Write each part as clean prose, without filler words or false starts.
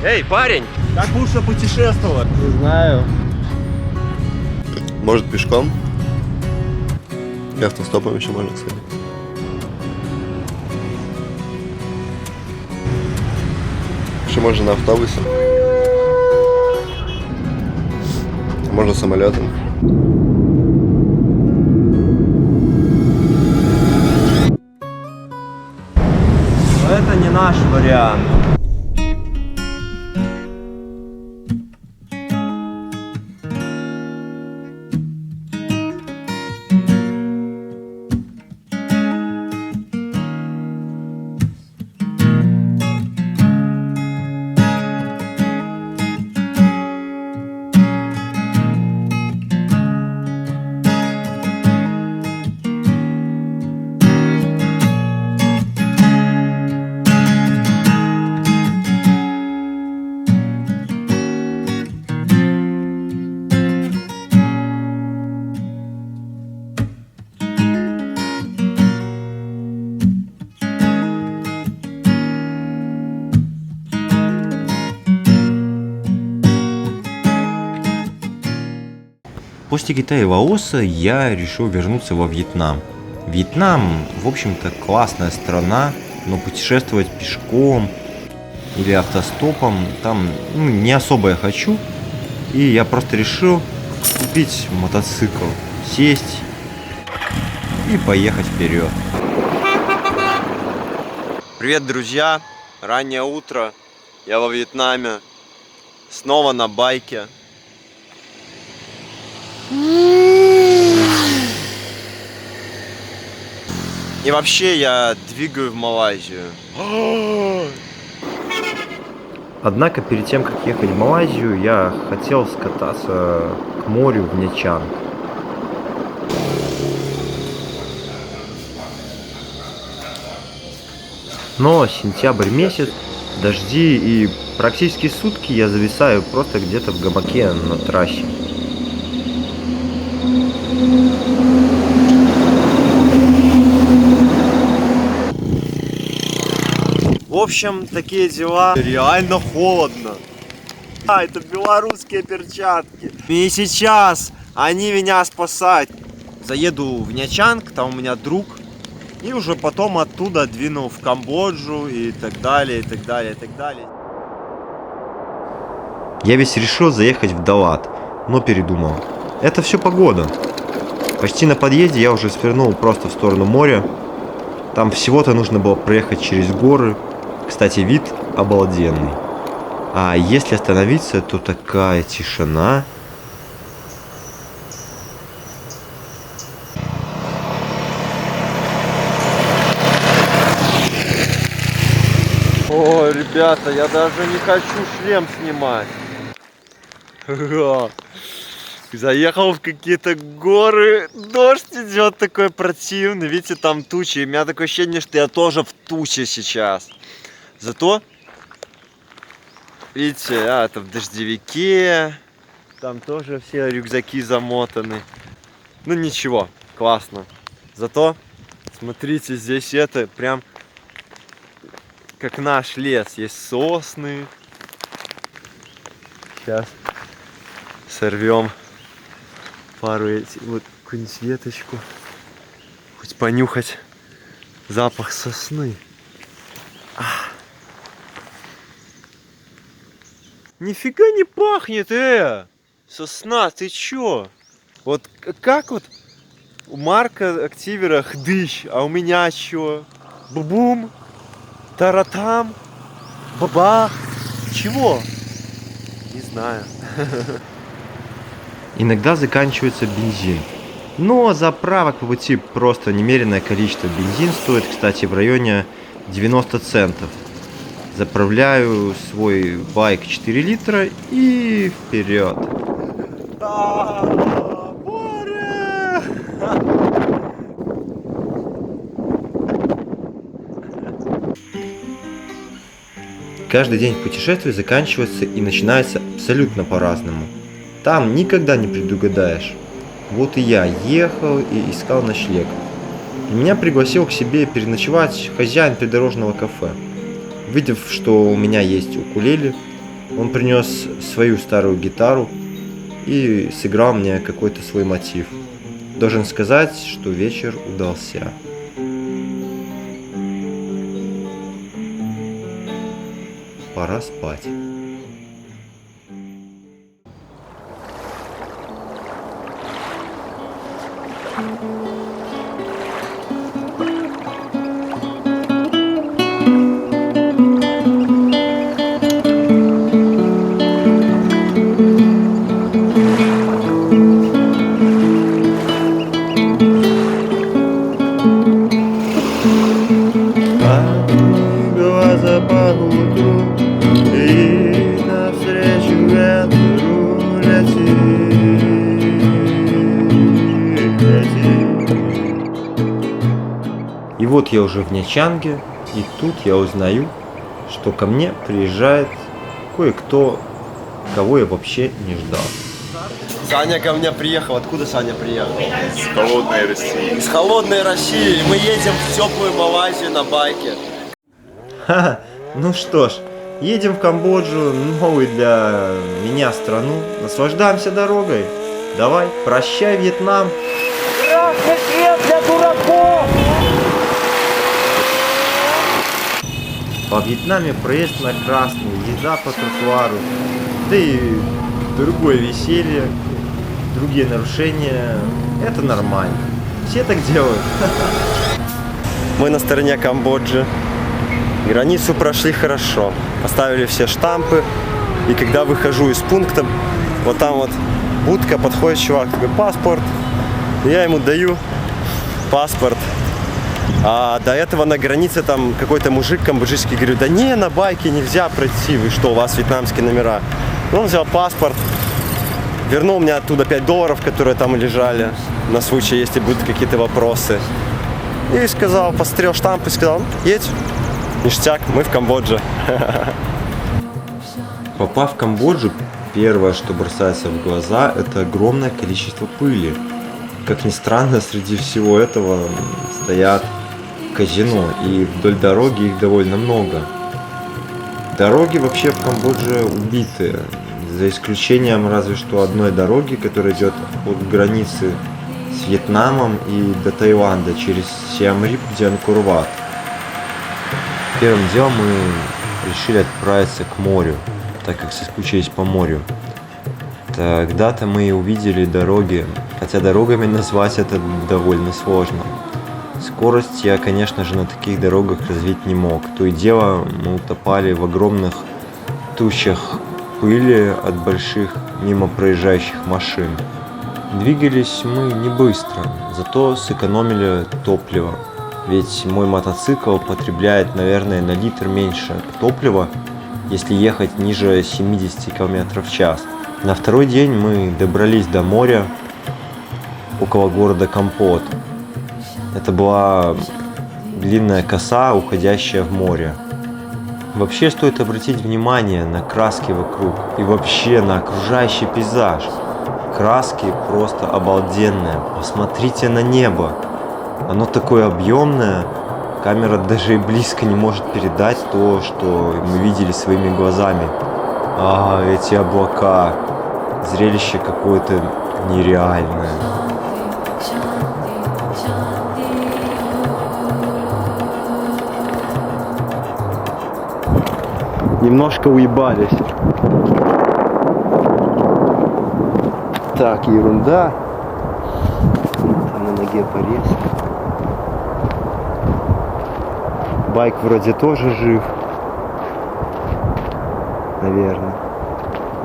Эй, парень, как лучше путешествовать? Не знаю. Может, пешком? И автостопом еще можно сходить. Еще можно на автобусе. Можно самолетом. Но это не наш вариант. После Китая и Лаоса я решил вернуться во Вьетнам. Вьетнам, в общем-то, классная страна, но путешествовать пешком или автостопом там не особо я хочу. И я просто решил купить мотоцикл, сесть и поехать вперед. Привет, друзья! Раннее утро, я во Вьетнаме, снова на байке. И вообще я двигаю в Малайзию. Однако перед тем, как ехать в Малайзию, я хотел скататься к морю в Нячанг. Но сентябрь месяц, дожди и практически сутки я зависаю просто где-то в гамаке на трассе. В общем, такие дела. Реально холодно. А, это белорусские перчатки. И сейчас они меня спасают. Заеду в Нячанг, там у меня друг. И уже потом оттуда двину в Камбоджу и так далее, и так далее, и так далее. Я ведь решил заехать в Далат, но передумал. Это все погода. Почти на подъезде я уже свернул просто в сторону моря. Там всего-то нужно было проехать через горы. Кстати, вид обалденный. А если остановиться, то такая тишина. Ой, ребята, я даже не хочу шлем снимать. Заехал в какие-то горы, дождь идет такой противный, видите, там тучи. И у меня такое ощущение, что я тоже в туче сейчас. Зато, видите, это в дождевике, там тоже все рюкзаки замотаны. Ну ничего, классно. Зато, смотрите, здесь это прям как наш лес. Есть сосны. Сейчас сорвем пару этих, вот какую-нибудь веточку. Хоть понюхать запах сосны. Нифига не пахнет, сосна, ты чё? Вот как вот у Марка Активера хдыщ, а у меня чё? Бубум, таратам, бабах, чего? Не знаю. Иногда заканчивается бензин. Но заправок по пути просто немеренное количество. Бензин стоит, кстати, в районе 90 центов. Заправляю свой байк 4 литра и вперед. Море! Каждый день в путешествии заканчивается и начинается абсолютно по-разному. Там никогда не предугадаешь. Вот и я ехал и искал ночлег. И меня пригласил к себе переночевать хозяин придорожного кафе. Увидев, что у меня есть укулеле, Он принес свою старую гитару и сыграл мне какой-то свой мотив. Должен сказать, что вечер удался. Пора спать. Глаза по утру и навстречу ветру лети. И вот я уже в Нячанге, и тут я узнаю, что ко мне приезжает кое-кто, кого я вообще не ждал. Саня ко мне приехал. Откуда Саня приехал? С холодной России. Из холодной России. Мы едем в теплую Малайзию на байке. Ха, ну что ж, едем в Камбоджу, новую для меня страну, наслаждаемся дорогой. Давай, прощай, Вьетнам. Красный свет для дураков! Во Вьетнаме проезд на красный, езда по тротуару, да и другое веселье, другие нарушения, это нормально. Все так делают. Мы на стороне Камбоджи. Границу прошли хорошо. Поставили все штампы. И когда выхожу из пункта, вот там вот будка, подходит чувак, такой: паспорт. Я ему даю паспорт. А до этого на границе там какой-то мужик камбоджийский говорит: да не, на байке нельзя пройти, вы что, у вас вьетнамские номера. Он взял паспорт, вернул мне оттуда $5, которые там лежали, на случай, если будут какие-то вопросы. И сказал, посмотрел штамп и сказал: едь, ништяк, мы в Камбодже. Попав в Камбоджу, первое, что бросается в глаза, это огромное количество пыли. Как ни странно, среди всего этого стоят казино, и вдоль дороги их довольно много. Дороги вообще в Камбодже убитые, за исключением разве что одной дороги, которая идет от границы с Вьетнамом и до Таиланда через Сиам-Рип, где Анкор-Ват. Первым делом мы решили отправиться к морю, так как соскучились по морю. Тогда-то мы и увидели дороги, хотя дорогами назвать это довольно сложно. Скорость я, конечно же, на таких дорогах развить не мог. То и дело мы утопали в огромных тучах пыли от больших мимо проезжающих машин. Двигались мы не быстро, зато сэкономили топливо. Ведь мой мотоцикл потребляет, наверное, на литр меньше топлива, если ехать ниже 70 км в час. На второй день мы добрались до моря около города Кампот. Это была длинная коса, уходящая в море. Вообще стоит обратить внимание на краски вокруг и вообще на окружающий пейзаж. Краски просто обалденные. Посмотрите на небо. Оно такое объемное. Камера даже и близко не может передать то, что мы видели своими глазами. Эти облака. Зрелище какое-то нереальное. Немножко уебались. Так, ерунда. Там на ноге порез. Байк вроде тоже жив. Наверное.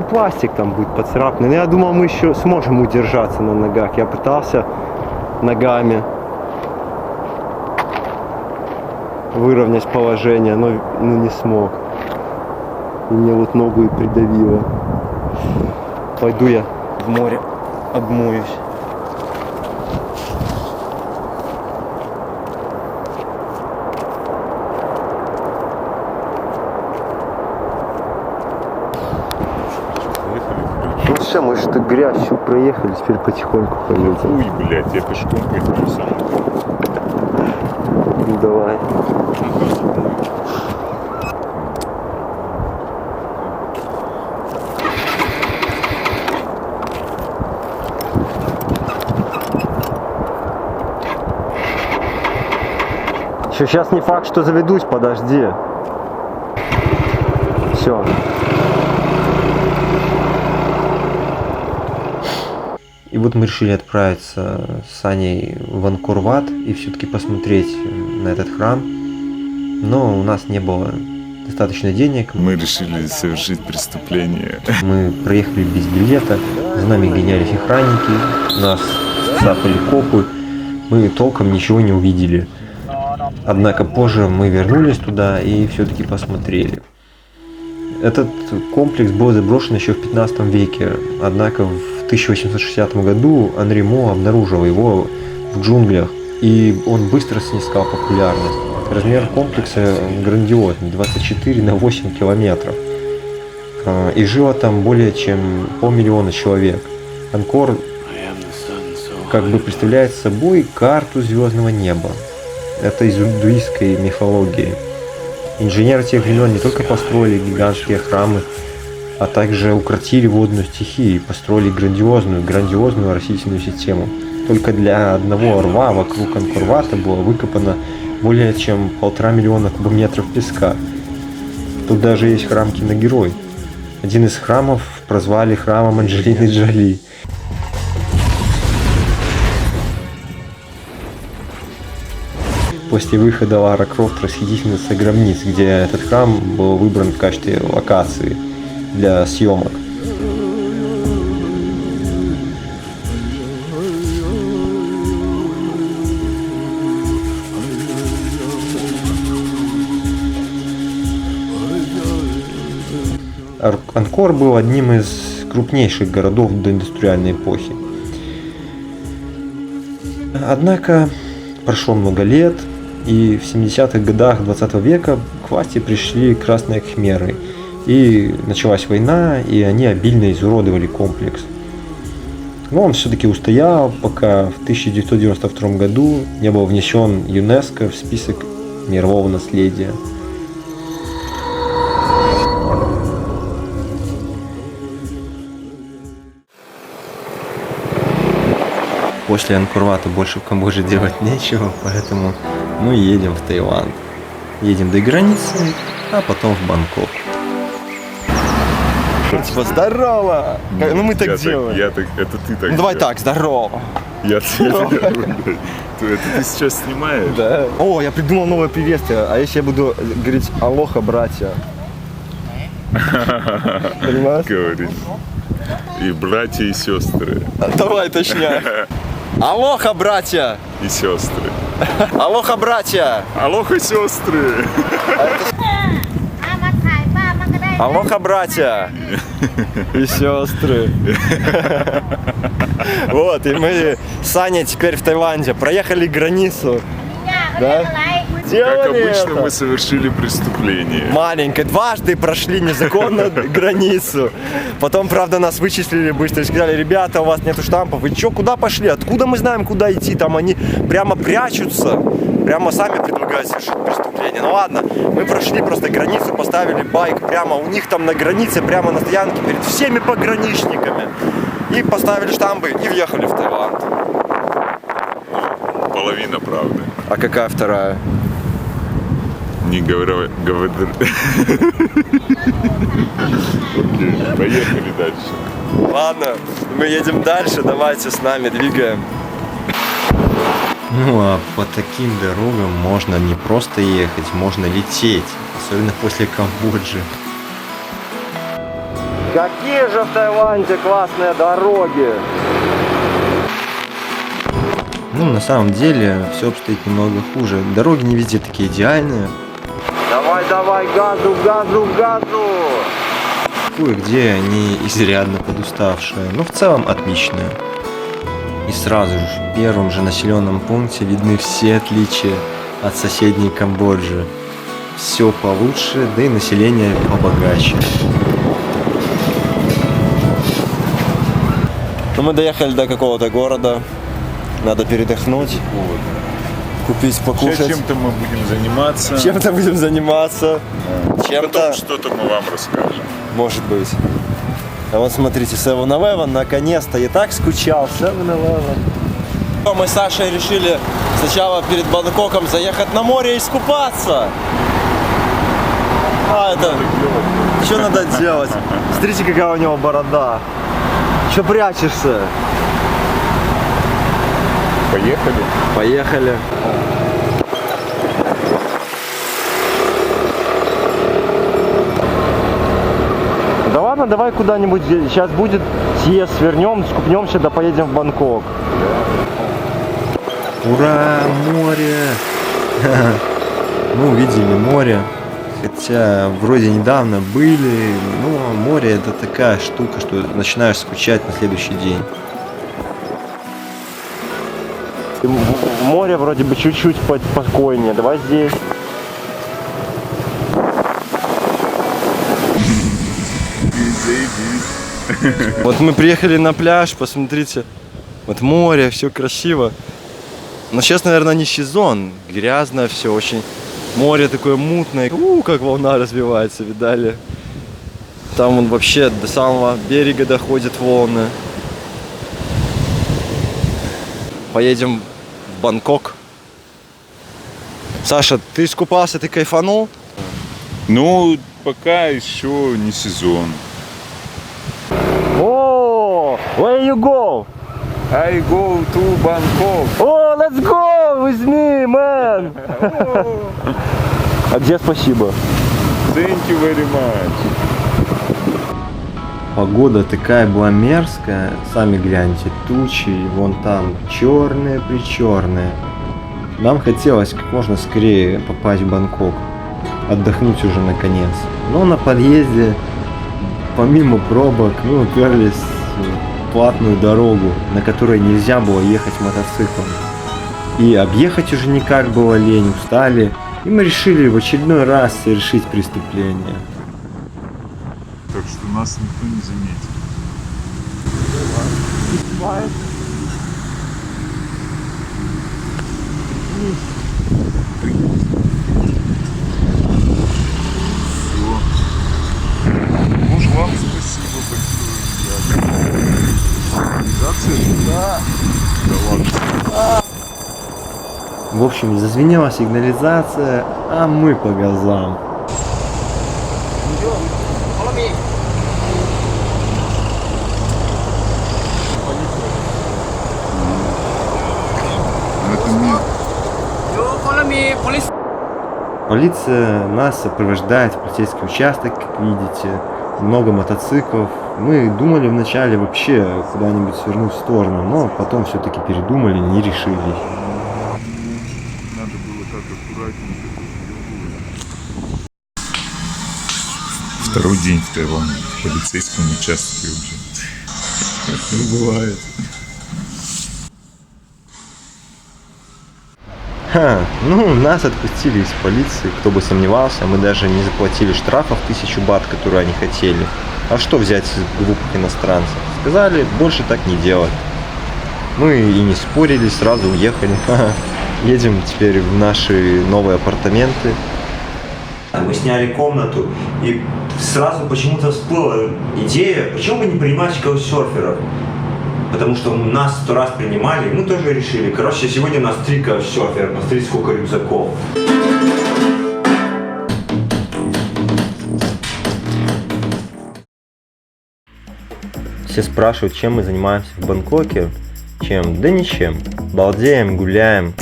Пластик там будет поцарапанный. Но я думал, мы еще сможем удержаться на ногах. Я пытался ногами выровнять положение, но не смог. И мне вот ногу и придавило. Пойду я в море обмоюсь. Ну все, мы же так грязь всю проехали, теперь потихоньку поедем. Хуй, блядь, я пешком пойду сам. Ну давай. Еще сейчас не факт, что заведусь, подожди. Все. И вот мы решили отправиться с Аней в Анкор-Ват и все-таки посмотреть на этот храм. Но у нас не было достаточно денег. Мы решили совершить преступление. Мы проехали без билета, за нами гонялись охранники, нас цапали копы. Мы толком ничего не увидели. Однако позже мы вернулись туда и все-таки посмотрели. Этот комплекс был заброшен еще в 15 веке, однако в 1860 году Анри Мо обнаружил его в джунглях, и он быстро снискал популярность. Размер комплекса грандиозный, 24 на 8 километров. И жило там более чем 500 000 человек. Анкор как бы представляет собой карту звездного неба. Это из индуистской мифологии. Инженеры тех времен не только построили гигантские храмы, а также укротили водную стихию и построили грандиозную растительную систему. Только для одного рва вокруг Анкор-Вата было выкопано более чем 1,5 миллиона кубометров песка. Тут даже есть храм киногерой. Один из храмов прозвали храмом Анджелины Джоли. После выхода Лара Крофт «Расхитительница гробниц», где этот храм был выбран в качестве локации для съемок. Анкор был одним из крупнейших городов доиндустриальной эпохи. Однако прошло много лет, и в 70-х годах 20 века к власти пришли красные кхмеры. И началась война, и они обильно изуродовали комплекс. Но он все-таки устоял, пока в 1992 году не был внесен ЮНЕСКО в список мирового наследия. После Анкор-Вата больше в Камбодже делать нечего, поэтому мы едем в Таиланд. Едем до границы, а потом в Бангкок. Типа, здорово! Ну мы так делаем. Это ты так. Ну давай так, здорово! Я тебя это ты сейчас снимаешь? Да. О, я придумал новое приветствие. А если я буду говорить алоха, братья? Понимаешь? Говорить. И братья, и сестры. Давай точнее. Алоха, братья! И сестры. Алоха, братья! Алоха, сестры! Алоха, братья! И сестры. Вот, и мы с Аней теперь в Таиланде. Проехали границу. Да? Как Делали обычно, это. мы совершили преступление. Маленькой. Дважды прошли незаконно границу. Потом, правда, нас вычислили быстро и сказали: ребята, у вас нету штампов. Вы чё, куда пошли? Откуда мы знаем, куда идти? Там они прямо прячутся. Прямо сами предлагают совершить преступление. Ну ладно, мы прошли просто границу, поставили байк прямо у них там на границе, прямо на стоянке перед всеми пограничниками. И поставили штампы и въехали в Таиланд. Половина правды. А какая вторая? Не говорю. Окей, поехали дальше. Ладно, мы едем дальше, давайте с нами двигаем. Ну а по таким дорогам можно не просто ехать, можно лететь, особенно после Камбоджи. Какие же в Таиланде классные дороги! Ну, на самом деле, все обстоит немного хуже. Дороги не везде такие идеальные. Давай, давай, газу, газу, газу! Кое-где они изрядно подуставшие, но в целом отличные. И сразу же в первом же населенном пункте видны все отличия от соседней Камбоджи. Все получше, да и население побогаче. Ну, мы доехали до какого-то города. Надо передохнуть, купить, покушать. Чем-то мы будем заниматься. Чем-то будем заниматься. Чем-то... Потом что-то мы вам расскажем. Может быть. А вот смотрите, 7-Eleven наконец-то. Я так скучал. 7-Eleven. Мы с Сашей решили сначала перед Бангкоком заехать на море и искупаться. А это... Что надо делать? Смотрите, какая у него борода. Че прячешься? Поехали. Поехали. Да ладно, давай куда-нибудь. Сейчас будет съезд, свернем, скупнемся, да поедем в Бангкок. Ура, море! Мы увидели море. Хотя вроде недавно были, но море это такая штука, что начинаешь скучать на следующий день. Море вроде бы чуть-чуть спокойнее. Давай здесь. Вот мы приехали на пляж, посмотрите. Вот море, все красиво. Но сейчас, наверное, не сезон. Грязно все очень. Море такое мутное. Как волна разбивается, видали? Там он вообще до самого берега доходят волны. Поедем в Бангкок. Саша, ты искупался, ты кайфанул? Ну, пока еще не сезон. О, where you go? I go to Bangkok. О, let's go with me, man. А где спасибо? Thank you very much. Погода такая была мерзкая, сами гляньте, тучи, вон там черные-причерные. Нам хотелось как можно скорее попасть в Бангкок, отдохнуть уже наконец. Но на подъезде, помимо пробок, мы уперлись в платную дорогу, на которой нельзя было ехать мотоциклом. И объехать уже никак было лень, устали, и мы решили в очередной раз совершить преступление. Так что нас никто не заметит. Может, вам спасибо большое, ребята. Организация? Да. Да ладно. В общем, зазвенела сигнализация, а мы по газам. Полиция нас сопровождает в полицейский участок, как видите, много мотоциклов. Мы думали вначале вообще куда-нибудь свернуть в сторону, но потом все-таки передумали, не решились. Надо было так аккуратненько. Второй день в Таиланде, в полицейском участке уже. Это бывает. Ну, нас отпустили из полиции, кто бы сомневался, мы даже не заплатили штрафов 1000 бат, которые они хотели. А что взять с глупых иностранцев? Сказали, больше так не делать. Мы и не спорили, сразу уехали. Едем теперь в наши новые апартаменты. Мы сняли комнату, и сразу почему-то всплыла идея, почему бы не принимать каучсерферов? Потому что нас 100 раз принимали, и мы тоже решили. Короче, сегодня у нас 3 каучсерфера, посмотрите, сколько рюкзаков. Все спрашивают, чем мы занимаемся в Бангкоке. Чем? Да ничем. Балдеем, гуляем,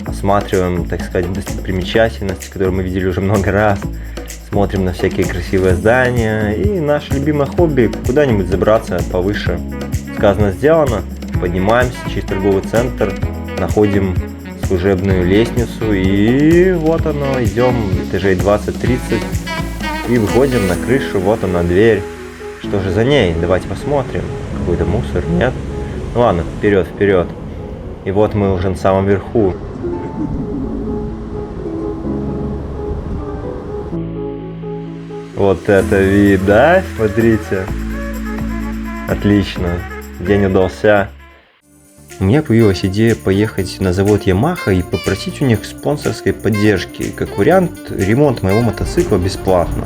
осматриваем, так сказать, достопримечательности, которые мы видели уже много раз. Смотрим на всякие красивые здания. И наше любимое хобби – куда-нибудь забраться повыше. Сказано, сделано. Поднимаемся через торговый центр, находим служебную лестницу, и вот оно, идем этажей 20-30 и выходим на крышу, вот она дверь. Что же за ней? Давайте посмотрим. Какой-то мусор, нет? Ну ладно, вперед, вперед. И вот мы уже на самом верху. Вот это вид, да? Смотрите. Отлично. День удался. У меня появилась идея поехать на завод Yamaha и попросить у них спонсорской поддержки. Как вариант, ремонт моего мотоцикла бесплатно.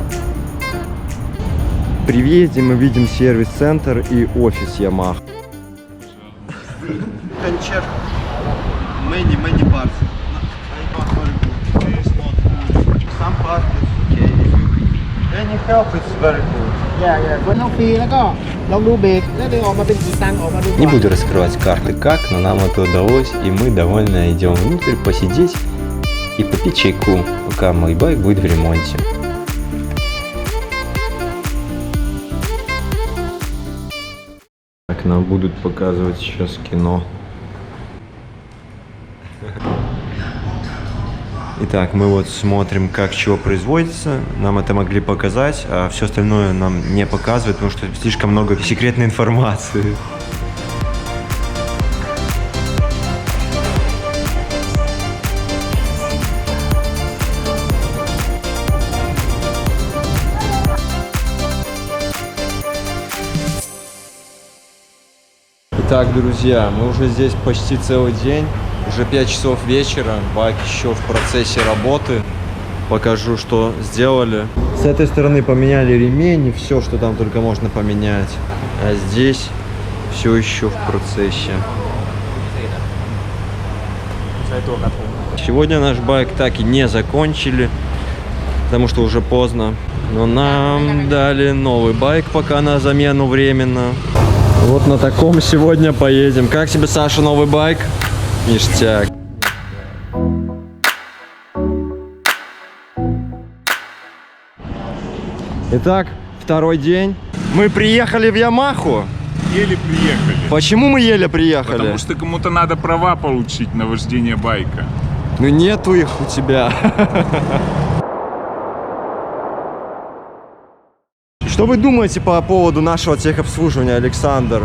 При въезде мы видим сервис-центр и офис Yamaha. Кончер. Many parts. Some parts is okay. Any help, it's very good. วันเอาฟรีแล้วก็ลองดูเบรกแล้วเดี๋ยวออกมาเป็นกี่ตังค์ออกมาดู Не буду раскрывать карты как, но нам это удалось, и мы довольно идем внутрь посидеть и попить чайку, пока мой байк будет в ремонте. Так, нам будут показывать сейчас кино. Итак, мы вот смотрим, как чего производится. Нам это могли показать, а все остальное нам не показывают, потому что слишком много секретной информации. Итак, друзья, мы уже здесь почти целый день. Уже 5 часов вечера, байк еще в процессе работы. Покажу, что сделали. С этой стороны поменяли ремень и все, что там только можно поменять. А здесь все еще в процессе. Сегодня наш байк так и не закончили, потому что уже поздно. Но нам дали новый байк пока на замену временно. Вот на таком сегодня поедем. Как тебе, Саша, новый байк? Ништяк. Итак, второй день. Мы приехали в Ямаху. Еле приехали. Почему мы еле приехали? Потому что кому-то надо права получить на вождение байка. Ну нету их у тебя. Что вы думаете по поводу нашего техобслуживания, Александр?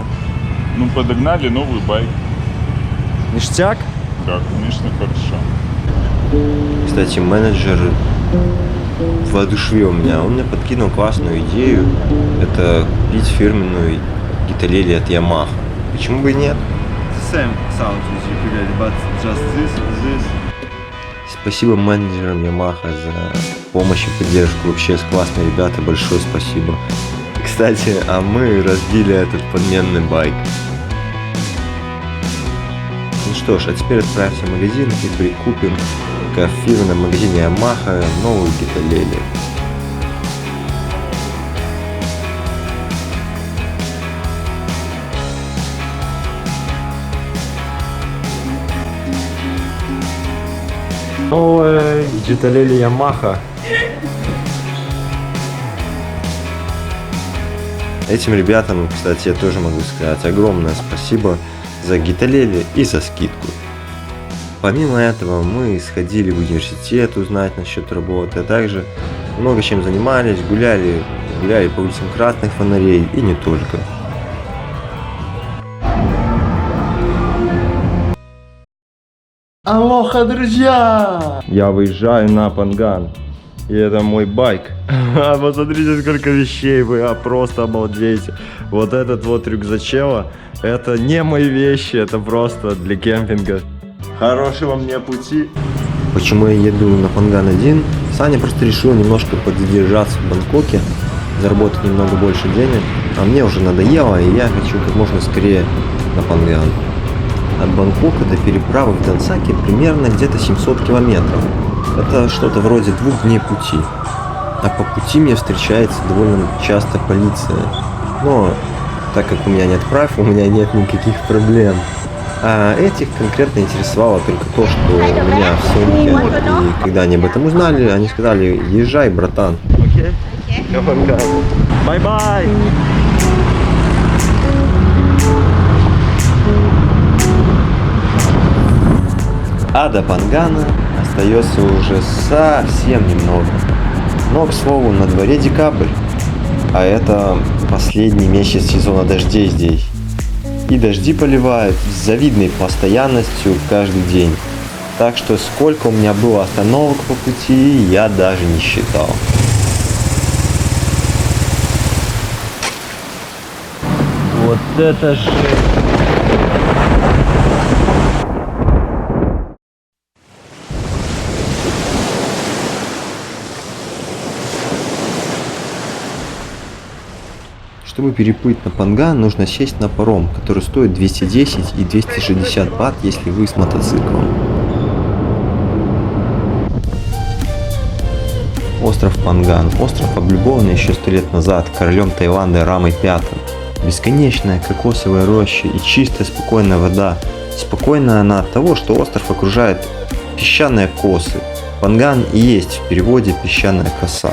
Ну, подогнали новый байк. Ништяк? Да, конечно, хорошо. Кстати, менеджер воодушевил меня. Он мне подкинул классную идею. Это купить фирменную гиталели от Yamaha. Почему бы и нет? Same sound as ukulele, but just this. Спасибо менеджерам Yamaha за помощь и поддержку. Вообще классные ребята, большое спасибо. Кстати, а мы разбили этот подменный байк. Ну что ж, а теперь отправимся в магазин и прикупим в фирменном магазине Yamaha новую гиталели. Новая гиталели Yamaha. Этим ребятам, кстати, я тоже могу сказать огромное спасибо за гиталели и за скидку. Помимо этого мы сходили в университет узнать насчет работы, а также много чем занимались, гуляли по улицам красных фонарей и не только. Алоха, друзья! Я выезжаю на Панган. И это мой байк. Посмотрите, сколько вещей, вы просто обалдеете. Вот этот вот рюкзачело, это не мои вещи, это просто для кемпинга. Хорошего мне пути. Почему я еду на Панган один? Саня просто решил немножко подзадержаться в Бангкоке, заработать немного больше денег. А мне уже надоело, и я хочу как можно скорее на Панган. От Бангкока до переправы в Дансаке примерно где-то 700 километров. Это что-то вроде 2 дней пути. А по пути мне встречается довольно часто полиция. Но так как у меня нет прав, у меня нет никаких проблем. А этих конкретно интересовало только то, что у меня в сумке. И когда они об этом узнали, они сказали: езжай, братан. Окей? Бай-бай! А до Пангана остается уже совсем немного. Но, к слову, на дворе декабрь, а это последний месяц сезона дождей здесь. И дожди поливают с завидной постоянностью каждый день. Так что сколько у меня было остановок по пути, я даже не считал. Вот это же... Что Чтобы переплыть на Панган, нужно сесть на паром, который стоит 210 и 260 бат, если вы с мотоциклом. Остров Панган. Остров облюбован еще 100 лет назад королем Таиланда Рамой V. Бесконечная кокосовая роща и чистая спокойная вода. Спокойная она от того, что остров окружает песчаные косы. Панган и есть в переводе песчаная коса.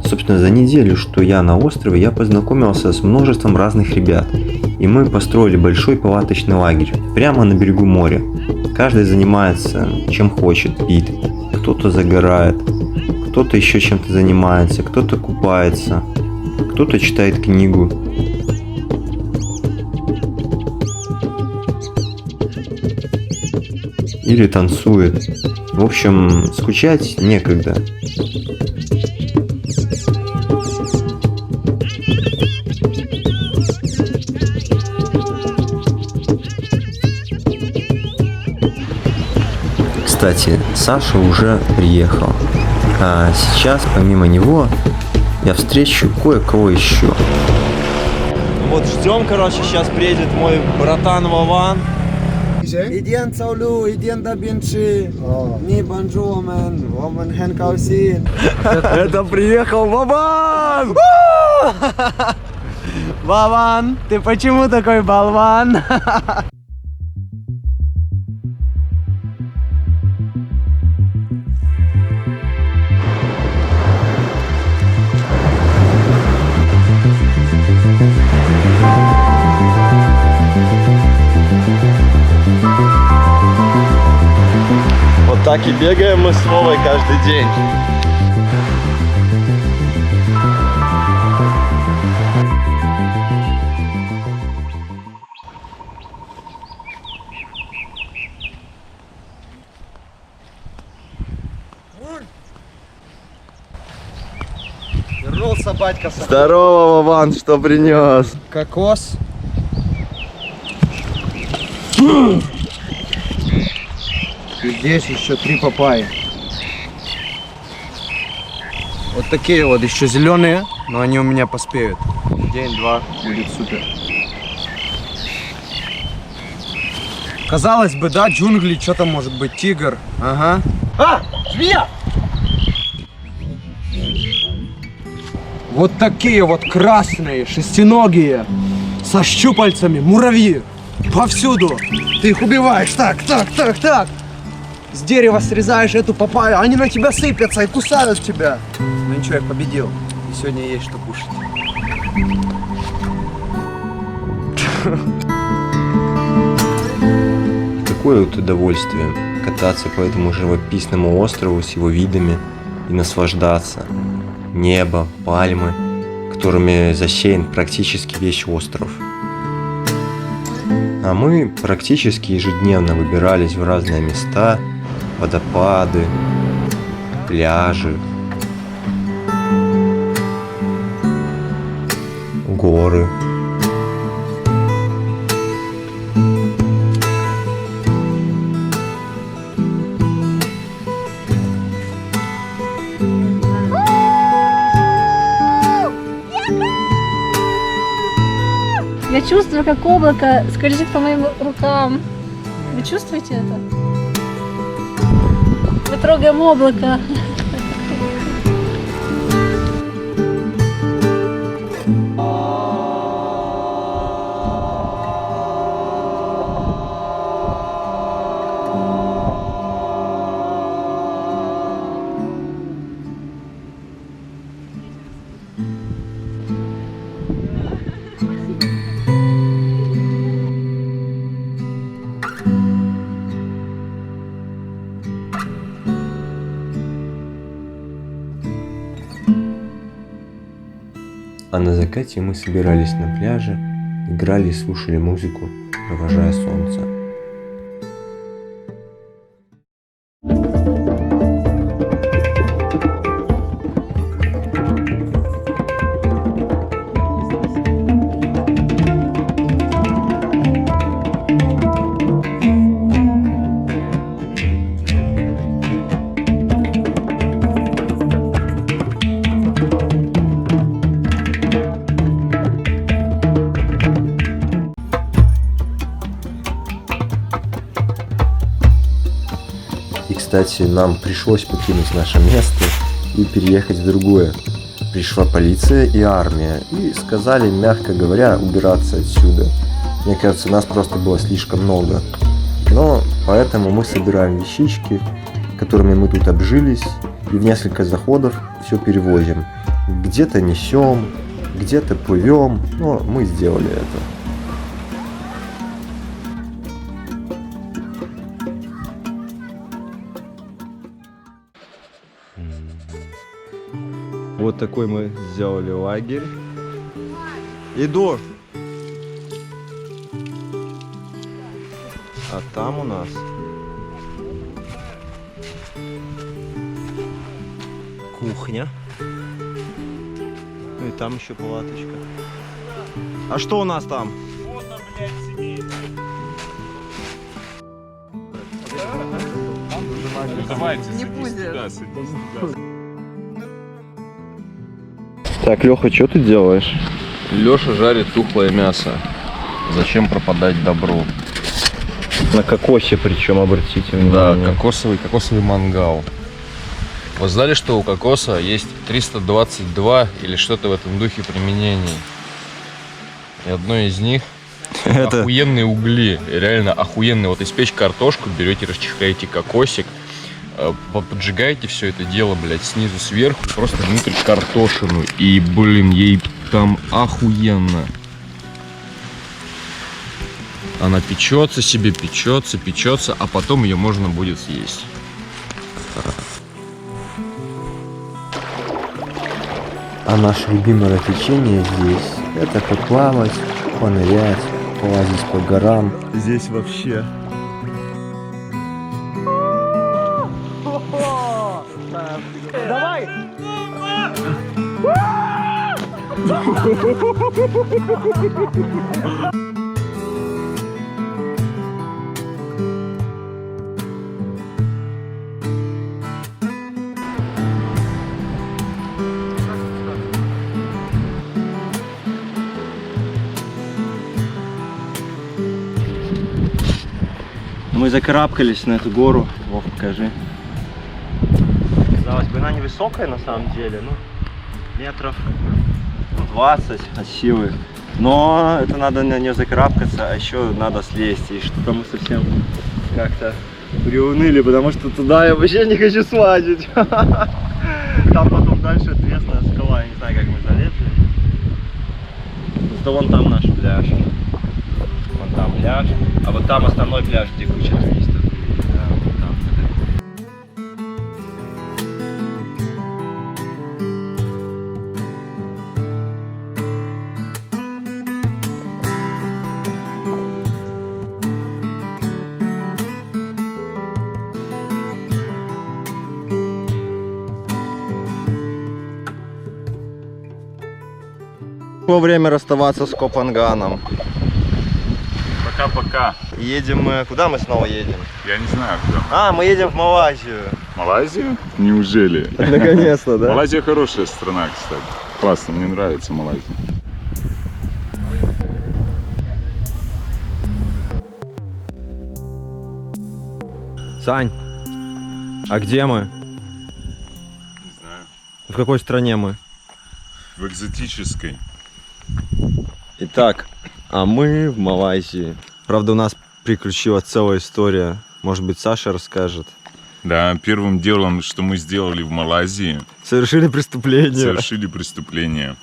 Собственно, за неделю, что я на острове, я познакомился с множеством разных ребят. И мы построили большой палаточный лагерь прямо на берегу моря. Каждый занимается чем хочет, спит. Кто-то загорает, кто-то еще чем-то занимается, кто-то купается, кто-то читает книгу. Или танцует. В общем, скучать некогда. Кстати, Саша уже приехал. А сейчас, помимо него, я встречу кое-кого еще. Вот ждем, короче, сейчас приедет мой братан Вован. Idian Saulu, Idian da Bianchi, Ni Banjo man, Woman Henkausin. Это приехал Вован! Вован, ты почему такой болван? Вот так и бегаем мы с Вовой каждый день. Вернулся батька. Здорово, Вован, что принес? Кокос. И здесь еще 3 папайи. Вот такие вот, еще зеленые, но они у меня поспеют. День-два будет супер. Казалось бы, да, джунгли, что там может быть, тигр. Ага. А, змея! Вот такие вот красные, шестиногие, со щупальцами, муравьи. Повсюду. Ты их убиваешь. Так. С дерева срезаешь эту папайю, они на тебя сыпятся и кусают тебя. Ну ничего, я победил. И сегодня есть что кушать. Какое вот удовольствие кататься по этому живописному острову с его видами и наслаждаться. Небо, пальмы, которыми засеян практически весь остров. А мы практически ежедневно выбирались в разные места, водопады, пляжи, горы. Я чувствую, как облако скользит по моим рукам. Вы чувствуете это? Мы трогаем облако. А на закате мы собирались на пляже, играли и слушали музыку, провожая солнце. кстати, нам пришлось покинуть наше место и переехать в другое. Пришла полиция и армия и сказали, мягко говоря, убираться отсюда. Мне кажется, нас просто было слишком много. Но поэтому мы собираем вещички, которыми мы тут обжились, и в несколько заходов все перевозим. Где-то несем, где-то плывем, но мы сделали это. Вот такой мы сделали лагерь. Иду! А там у нас кухня. Ну и там еще палаточка. А что у нас там? Давайте, садись туда, садись туда. Так, Леха, что ты делаешь? Леша жарит тухлое мясо. Зачем пропадать добру? На кокосе причем, обратите Да, внимание. кокосовый мангал. Вы знали, что у кокоса есть 322 или что-то в этом духе применений? И одно из них Это охуенные угли. Реально охуенные. Вот испечь картошку, берете, расчехляете кокосик, поджигаете все это дело, блядь, снизу сверху, просто внутрь картошину. И, блин, ей там охуенно. Она печется себе, печется, а потом ее можно будет съесть. А наше любимое развлечение здесь — это поплавать, понырять, полазить по горам. Здесь вообще... Давай! Мы закарабкались на эту гору. Вов, покажи. Казалось бы, она невысокая на самом деле, ну, метров 20 от силы. Но это надо на нее закарабкаться, а еще надо слезть. И что-то мы совсем как-то приуныли, потому что туда я вообще не хочу слазить. Там потом дальше отвесная скала, я не знаю, как мы залезли. Зато вон там наш пляж. Вон там пляж. А вот там основной пляж, где куча туристов. Да, вот там. Пришло время расставаться с Копанганом. Пока-пока. Едем мы... Куда мы снова едем? Я не знаю, куда. А, мы едем в Малайзию. Малайзию? Неужели? Наконец-то, да? Малайзия хорошая страна, кстати. Классно, мне нравится Малайзия. Сань, а где мы? Не знаю. В какой стране мы? В экзотической. Итак, а мы в Малайзии. Правда, у нас приключилась целая история. Может быть, Саша расскажет. Да, первым делом, что мы сделали в Малайзии, Совершили преступление.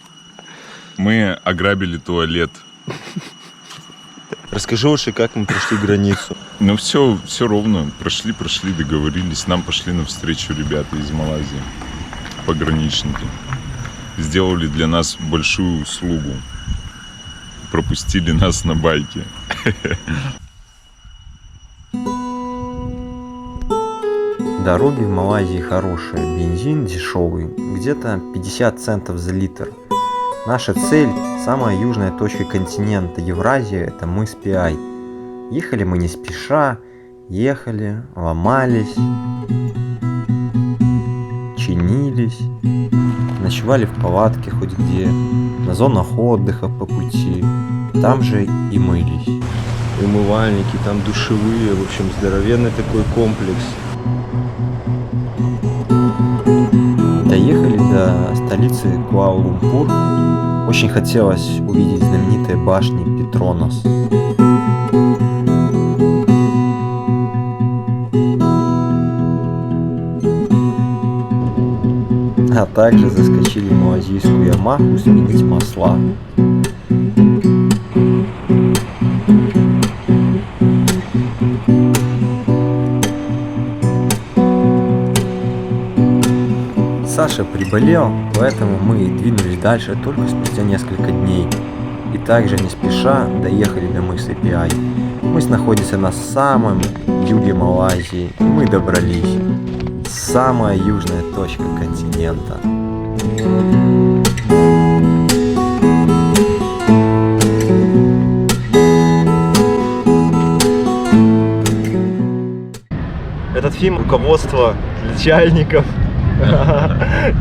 Мы ограбили туалет. Расскажи лучше, как мы прошли границу. Ну все ровно. Прошли, договорились. Нам пошли навстречу ребята из Малайзии. Пограничники. Сделали для нас большую услугу. Пропустили нас на байке. Дороги в Малайзии хорошие, бензин дешевый, где-то 50 центов за литр. Наша цель – самая южная точка континента Евразия – это мыс Пиай. Ехали мы не спеша, ехали, ломались, чинились, ночевали в палатке хоть где, на зонах отдыха по пути, там же и мылись. Умывальники, там душевые, в общем, здоровенный такой комплекс. Доехали до столицы Куала-Лумпур. Очень хотелось увидеть знаменитые башни Петронас. А также заскочили в малазийскую Ямаху сменить масла. Саша приболел, поэтому мы двинулись дальше только спустя несколько дней. И также не спеша доехали до мыса Пиай. Мыс находится на самом юге Малайзии, и мы добрались. Самая южная точка континента. Этот фильм руководство для чайников.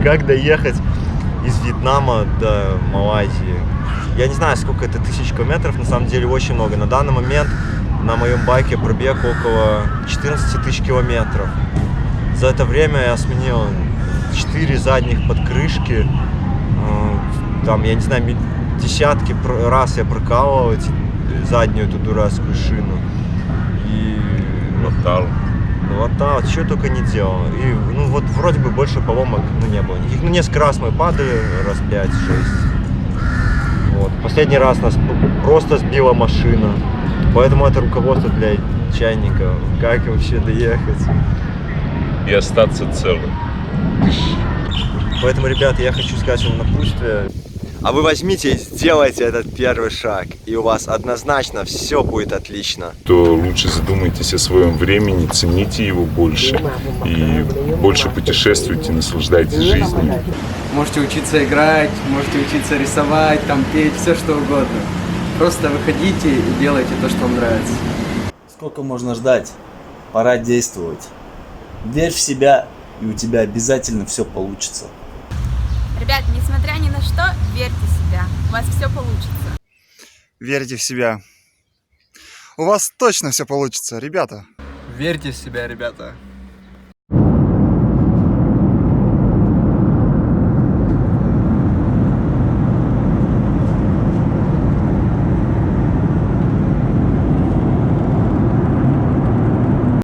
Как доехать из Вьетнама до Малайзии. Я не знаю, сколько это тысяч километров, на самом деле очень много. На данный момент на моем байке пробег около 14 тысяч километров. За это время я сменил 4 задних подкрышки. Там, я не знаю, десятки раз я прокалывал заднюю эту дурацкую шину. И латал, что только не делал. И, ну вот вроде бы больше поломок не было никаких. Ну несколько раз мы падали, раз 5-6. Вот. Последний раз нас просто сбила машина. Поэтому это руководство для чайников. Как вообще доехать. И остаться целым. Поэтому, ребята, я хочу сказать вам напутствие. А вы возьмите и сделайте этот первый шаг, и у вас однозначно все будет отлично. То лучше задумайтесь о своем времени, цените его больше и больше путешествуйте, наслаждайтесь жизнью. Можете учиться играть, можете учиться рисовать, там петь, все что угодно. Просто выходите и делайте то, что вам нравится. Сколько можно ждать? Пора действовать. Верь в себя, и у тебя обязательно все получится. Ребят, несмотря ни на что, верьте в себя. У вас все получится. Верьте в себя. У вас точно все получится, ребята. Верьте в себя, ребята.